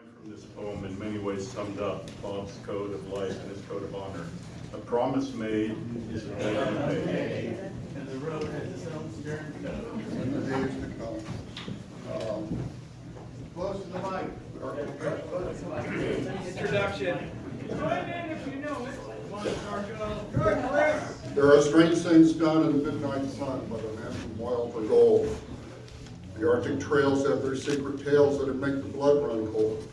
line from this poem in many ways summed up Bob's code of life and his code of honor. A promise made is a debt unpaid. And the road has its own stern code. In the days to come. Close to the mic. Introduction. Join in if you know it. Come on, Sharko. Good, Chris. There are strange things done in the midnight sun by the men who moil for gold. The Arctic trails have their secret tales that make the blood run cold.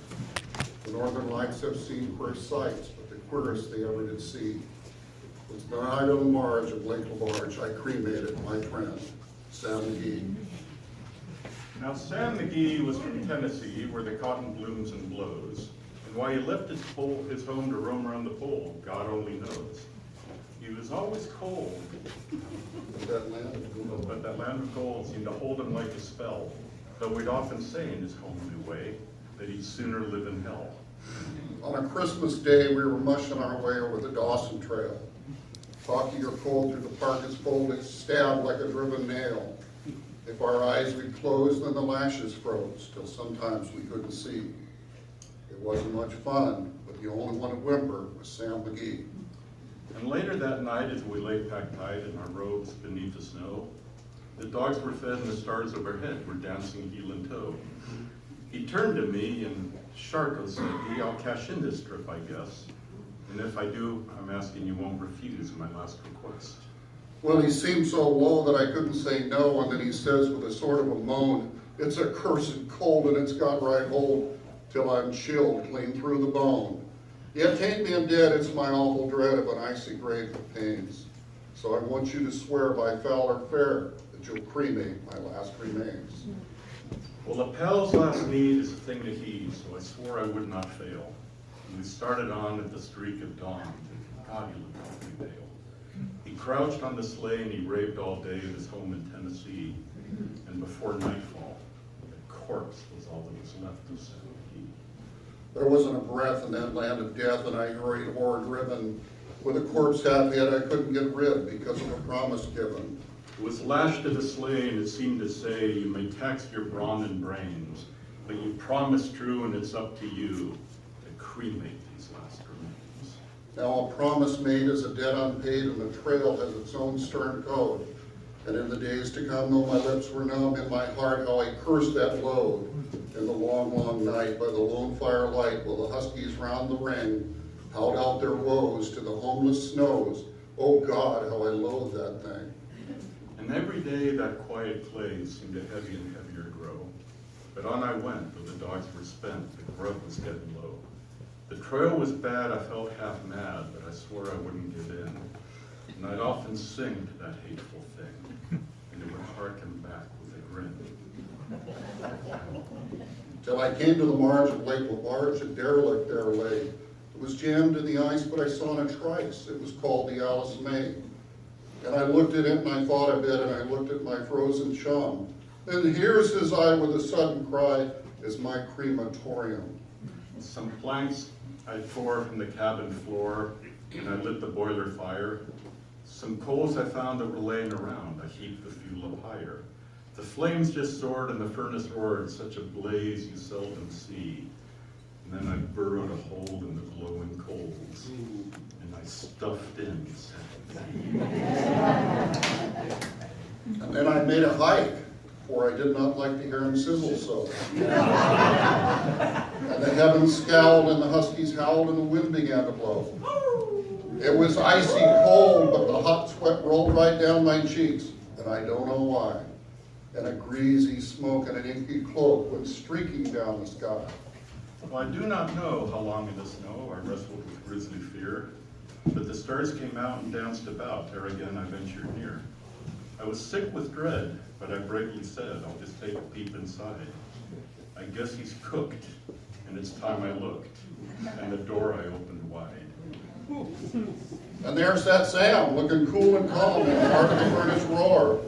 The northern lights have seen queer sights, but the queerest they ever did see was the night on the marge of Lake LaBarge. I cremated my friend, Sam McGee. Now, Sam McGee was from Tennessee, where the cotton blooms and blows. And why he left his home to roam around the pole, God only knows. He was always cold, That land of gold. but that land of gold seemed to hold him like a spell, though we'd often say in his homely way that he'd sooner live in hell. On a Christmas day, we were mushing our way over the Dawson Trail. Talking or cold through the park is folded, stabbed like a driven nail. If our eyes we'd closed, then the lashes froze, till sometimes we couldn't see. It wasn't much fun, but the only one to whimper was Sam McGee. And later that night, as we lay packed tight in our robes beneath the snow, the dogs were fed and the stars overhead were dancing heel and toe. He turned to me and Sharko said, I'll cash in this trip, I guess. And if I do, I'm asking you won't refuse my last request. Well, he seemed so low that I couldn't say no, and then he says with a sort of a moan, "It's a cursed cold and it's got right hold, till I'm chilled clean through the bone. Yet tain't being dead, it's my awful dread of an icy grave of pains. So I want you to swear by foul or fair that you'll cremate my last remains." Well, a pal's last need is a thing to heed, so I swore I would not fail. And we started on at the streak of dawn. God, he looked awfully pale. He crouched on the sleigh and he raved all day of his home in Tennessee. And before nightfall, the corpse was all that was left of Sam McGee. There wasn't a breath in that land of death, and I hurried horror-driven. With a corpse half hid, I couldn't get rid because of a promise given. It was lashed to the sleigh and it seemed to say, you may tax your brawn and brains, but you promised true and it's up to you to cremate these last remains. Now a promise made is a debt unpaid, and the trail has its own stern code. And in the days to come, though my lips were numb, in my heart how I cursed that load. In the long, long night, by the lone firelight, while the huskies round the ring howled out their woes to the homeless snows. Oh God, how I loathe that thing. And every day that quiet clay seemed to heavy and heavier grow. But on I went, though the dogs were spent, the grub was getting low. The trail was bad, I felt half mad, but I swore I wouldn't give in. And I'd often sing to that hateful thing, and it would harken back with a grin. Till I came to the marge of Lake LaBarge, a derelict there lay. It was jammed in the ice, but I saw in a trice. It was called the Alice May. And I looked at it and I thought a bit, and I looked at my frozen chum. Then here, says I, with a sudden cry, is my crematorium. Some planks I tore from the cabin floor, and I lit the boiler fire. Some coals I found that were laying around, I heaped the fuel up higher. The flames just soared and the furnace roared, such a blaze you seldom see. And then I burrowed a hole in the glowing coals, and I stuffed in Sam. And then I made a hike, for I did not like to hear him sizzle so. And the heavens scowled and the huskies howled and the wind began to blow. It was icy cold, but the hot sweat rolled right down my cheeks, and I don't know why. And a greasy smoke and an inky cloak went streaking down the sky. Well, I do not know how long in the snow I wrestled with grisly fear, but the stars came out and danced about, ere again I ventured near. I was sick with dread, but I bravely said, I'll just take a peep inside. I guess he's cooked, and it's time I looked, and the door I opened wide. And there sat Sam, looking cool and calm in the heart of the furnace roar.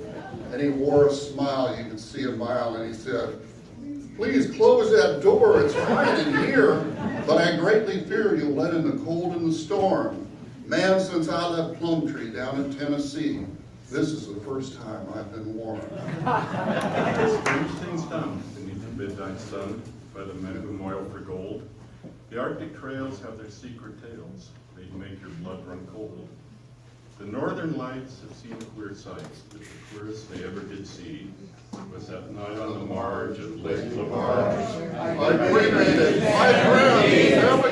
And he wore a smile, you could see a mile, and he said, "Please close that door, it's fine in here, but I greatly fear you'll let in the cold and the storm. Man, since I left Plumtree down in Tennessee, this is the first time I've been warm." Strange things done beneath the midnight sun by the men who moil for gold. The Arctic trails have their secret tales. They make your blood run cold. The northern lights have seen queer sights, but the queerest they ever did see was that night on the marge of Lake Labarge. I cremated my friend.